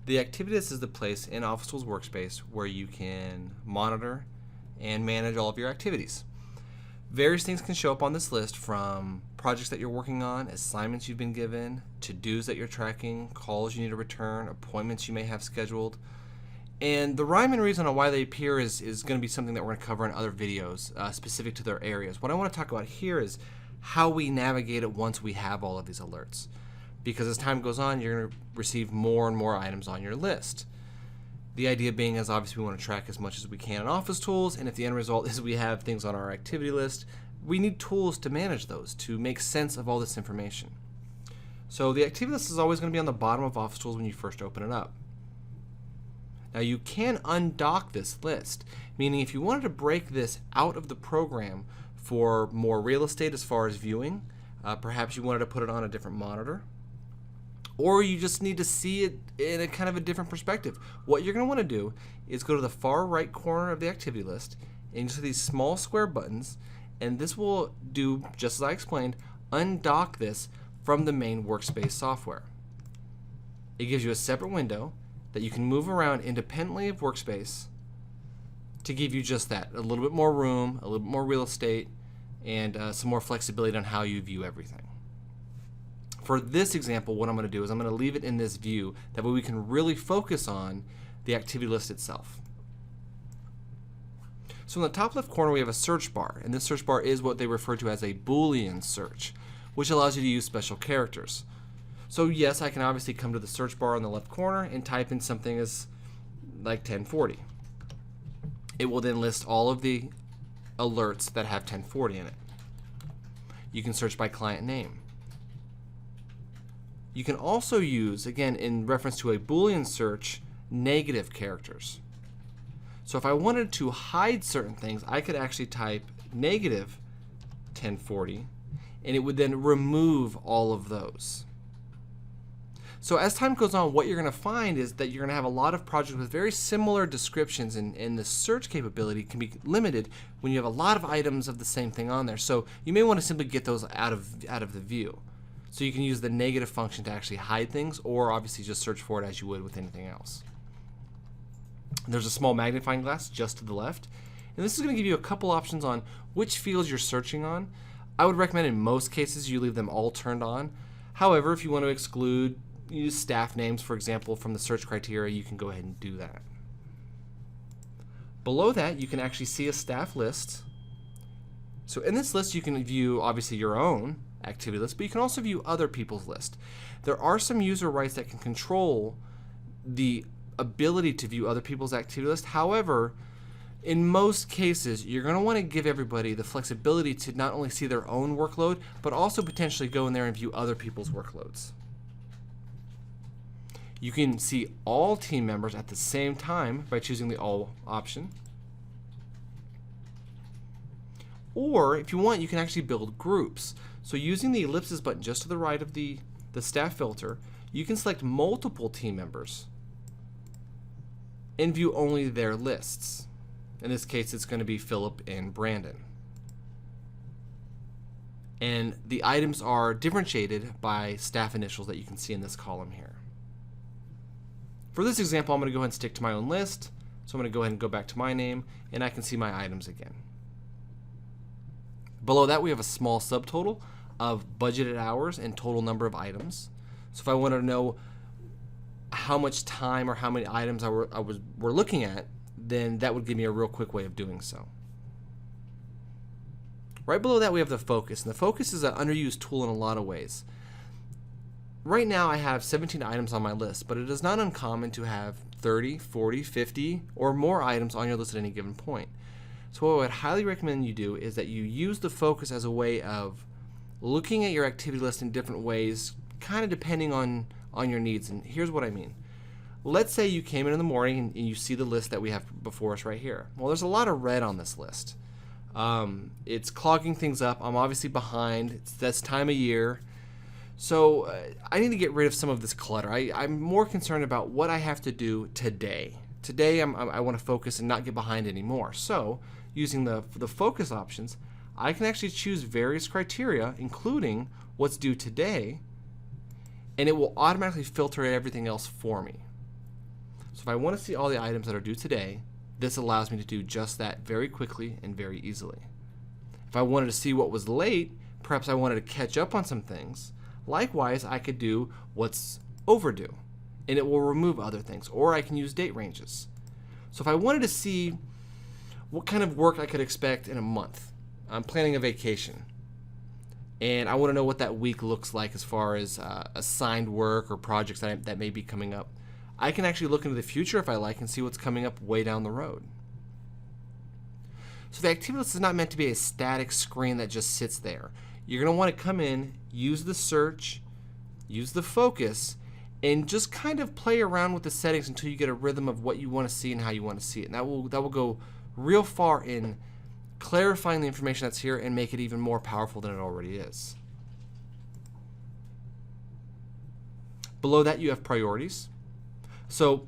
The activity list is the place in Office Tools Workspace where you can monitor and manage all of your activities. Various things can show up on this list, from projects that you're working on, assignments you've been given, to-dos that you're tracking, calls you need to return, appointments you may have scheduled. And the rhyme and reason on why they appear is going to be something that we're going to cover in other videos specific to their areas. What I want to talk about here is how we navigate it once we have all of these alerts. Because as time goes on, you're going to receive more and more items on your list. The idea being is obviously we want to track as much as we can in Office Tools, and if the end result is we have things on our activity list, we need tools to manage those, to make sense of all this information. So the activity list is always going to be on the bottom of Office Tools when you first open it up. Now you can undock this list, meaning if you wanted to break this out of the program for more real estate as far as viewing, perhaps you wanted to put it on a different monitor, or you just need to see it in a kind of a different perspective. What you're going to want to do is go to the far right corner of the activity list and you see these small square buttons, and this will do, just as I explained, undock this from the main workspace software. It gives you a separate window that you can move around independently of Workspace to give you just that, a little bit more room, a little bit more real estate, and some more flexibility on how you view everything. For this example, what I'm going to do is I'm going to leave it in this view. That way we can really focus on the activity list itself. So in the top left corner we have a search bar, and this search bar is what they refer to as a Boolean search, which allows you to use special characters. So yes, I can obviously come to the search bar on the left corner and type in something as like 1040. It will then list all of the alerts that have 1040 in it. You can search by client name. You can also use, again in reference to a Boolean search, negative characters. So if I wanted to hide certain things, I could actually type negative 1040 and it would then remove all of those. So as time goes on, what you're going to find is that you're going to have a lot of projects with very similar descriptions, and the search capability can be limited when you have a lot of items of the same thing on there. So you may want to simply get those out of the view. So you can use the negative function to actually hide things, or obviously just search for it as you would with anything else. There's a small magnifying glass just to the left, and this is going to give you a couple options on which fields you're searching on. I would recommend in most cases you leave them all turned on. However, if you want to exclude, use staff names, for example, from the search criteria, you can go ahead and do that. Below that, you can actually see a staff list. So in this list, you can view obviously your own activity list, but you can also view other people's list. There are some user rights that can control the ability to view other people's activity list. However, in most cases, you're going to want to give everybody the flexibility to not only see their own workload, but also potentially go in there and view other people's workloads. You can see all team members at the same time by choosing the all option. Or if you want, you can actually build groups. So using the ellipsis button just to the right of the staff filter, you can select multiple team members and view only their lists. In this case, it's going to be Philip and Brandon. And the items are differentiated by staff initials that you can see in this column here. For this example, I'm going to go ahead and stick to my own list. So I'm going to go ahead and go back to my name, and I can see my items again. Below that, we have a small subtotal of budgeted hours and total number of items. So if I wanted to know how much time or how many items we're looking at, then that would give me a real quick way of doing so. Right below that, we have the focus, and the focus is an underused tool in a lot of ways. Right now I have 17 items on my list, but it is not uncommon to have 30, 40, 50, or more items on your list at any given point. So what I would highly recommend you do is that you use the focus as a way of looking at your activity list in different ways, kind of depending on your needs. And here's what I mean. Let's say you came in the morning and you see the list that we have before us right here. Well, there's a lot of red on this list. It's clogging things up. I'm obviously behind. It's this time of year. So I need to get rid of some of this clutter. I'm more concerned about what I have to do today. Today I want to focus and not get behind anymore. So using the focus options, I can actually choose various criteria, including what's due today, and it will automatically filter everything else for me. So if I want to see all the items that are due today, this allows me to do just that very quickly and very easily. If I wanted to see what was late, perhaps I wanted to catch up on some things, likewise I could do what's overdue, and it will remove other things, or I can use date ranges. So if I wanted to see what kind of work I could expect in a month, I'm planning a vacation, and I want to know what that week looks like as far as assigned work or projects that may be coming up. I can actually look into the future if I like and see what's coming up way down the road. So the activity list is not meant to be a static screen that just sits there. You're going to want to come in, use the search, use the focus, and just kind of play around with the settings until you get a rhythm of what you want to see and how you want to see it. And that will go real far in clarifying the information that's here and make it even more powerful than it already is. Below that you have priorities. So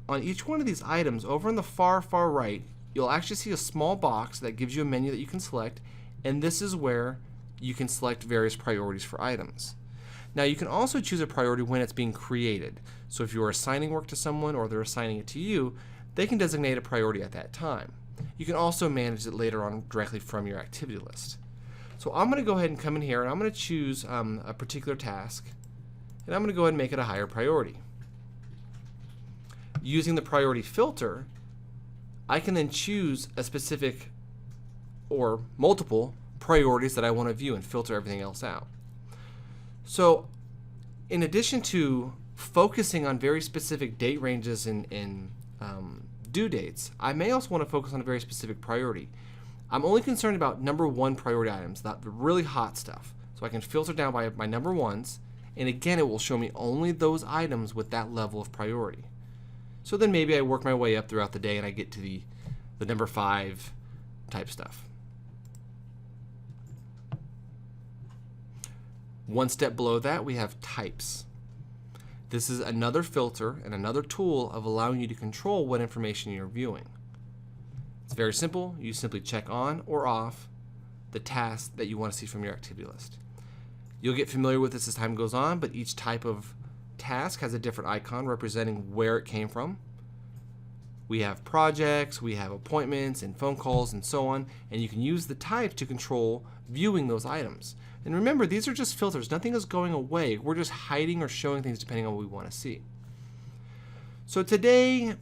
on each one of these items, over in the far right, you'll actually see a small box that gives you a menu that you can select, and this is where you can select various priorities for items. Now you can also choose a priority when it's being created. So if you're assigning work to someone or they're assigning it to you, they can designate a priority at that time. You can also manage it later on directly from your activity list. So I'm going to go ahead and come in here and I'm going to choose a particular task, and I'm going to go ahead and make it a higher priority. Using the priority filter, I can then choose a specific or multiple priorities that I want to view and filter everything else out. So in addition to focusing on very specific date ranges and due dates, I may also want to focus on a very specific priority. I'm only concerned about number one priority items, the really hot stuff. So I can filter down by my number ones, and again it will show me only those items with that level of priority. So then maybe I work my way up throughout the day and I get to the number 5 type stuff. One step below that we have types. This is another filter and another tool of allowing you to control what information you're viewing. It's very simple. You simply check on or off the task that you want to see from your activity list. You'll get familiar with this as time goes on, but each type of task has a different icon representing where it came from. We have projects, we have appointments and phone calls and so on, and you can use the type to control viewing those items. And remember, these are just filters. Nothing is going away. We're just hiding or showing things depending on what we want to see. So today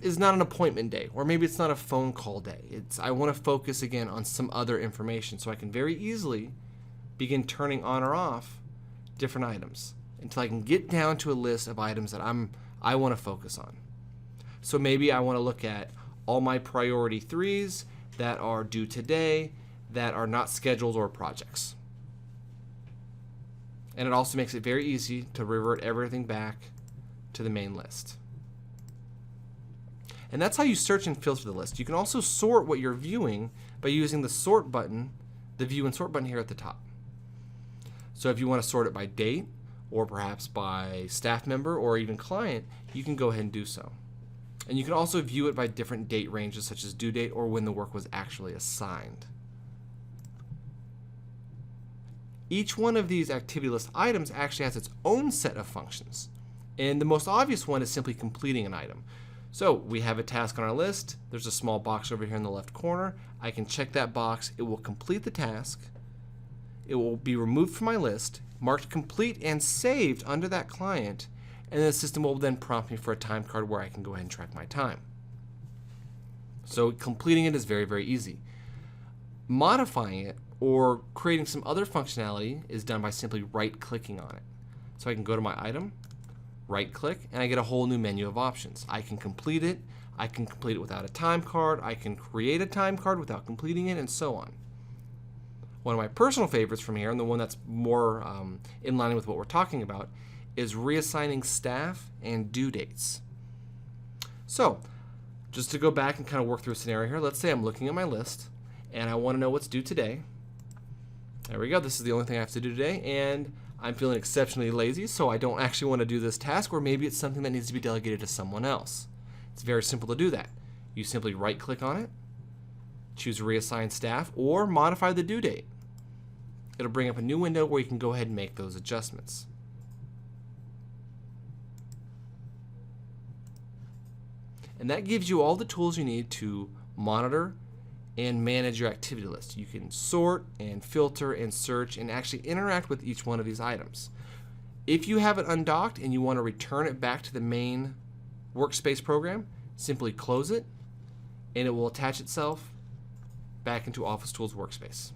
is not an appointment day, or maybe it's not a phone call day. I want to focus again on some other information, so I can very easily begin turning on or off different items until I can get down to a list of items that I want to focus on. So maybe I want to look at all my priority 3s that are due today, that are not scheduled or projects. And it also makes it very easy to revert everything back to the main list. And that's how you search and filter the list. You can also sort what you're viewing by using the sort button, the view and sort button here at the top. So if you want to sort it by date, or perhaps by staff member or even client, you can go ahead and do so. And you can also view it by different date ranges, such as due date or when the work was actually assigned. Each one of these activity list items actually has its own set of functions. And the most obvious one is simply completing an item. So we have a task on our list. There's a small box over here in the left corner. I can check that box. It will complete the task. It will be removed from my list, marked complete and saved under that client, and the system will then prompt me for a time card where I can go ahead and track my time. So completing it is very, very easy. Modifying it or creating some other functionality is done by simply right-clicking on it. So I can go to my item, right-click, and I get a whole new menu of options. I can complete it. I can complete it without a time card. I can create a time card without completing it, and so on. One of my personal favorites from here, and the one that's more in line with what we're talking about, is reassigning staff and due dates. So, just to go back and kind of work through a scenario here, let's say I'm looking at my list, and I want to know what's due today. There we go, this is the only thing I have to do today, and I'm feeling exceptionally lazy, so I don't actually want to do this task, or maybe it's something that needs to be delegated to someone else. It's very simple to do that. You simply right-click on it, choose Reassign Staff, or modify the due date. It'll bring up a new window where you can go ahead and make those adjustments. And that gives you all the tools you need to monitor and manage your activity list. You can sort and filter and search and actually interact with each one of these items. If you have it undocked and you want to return it back to the main workspace program, simply close it and it will attach itself back into Office Tools Workspace.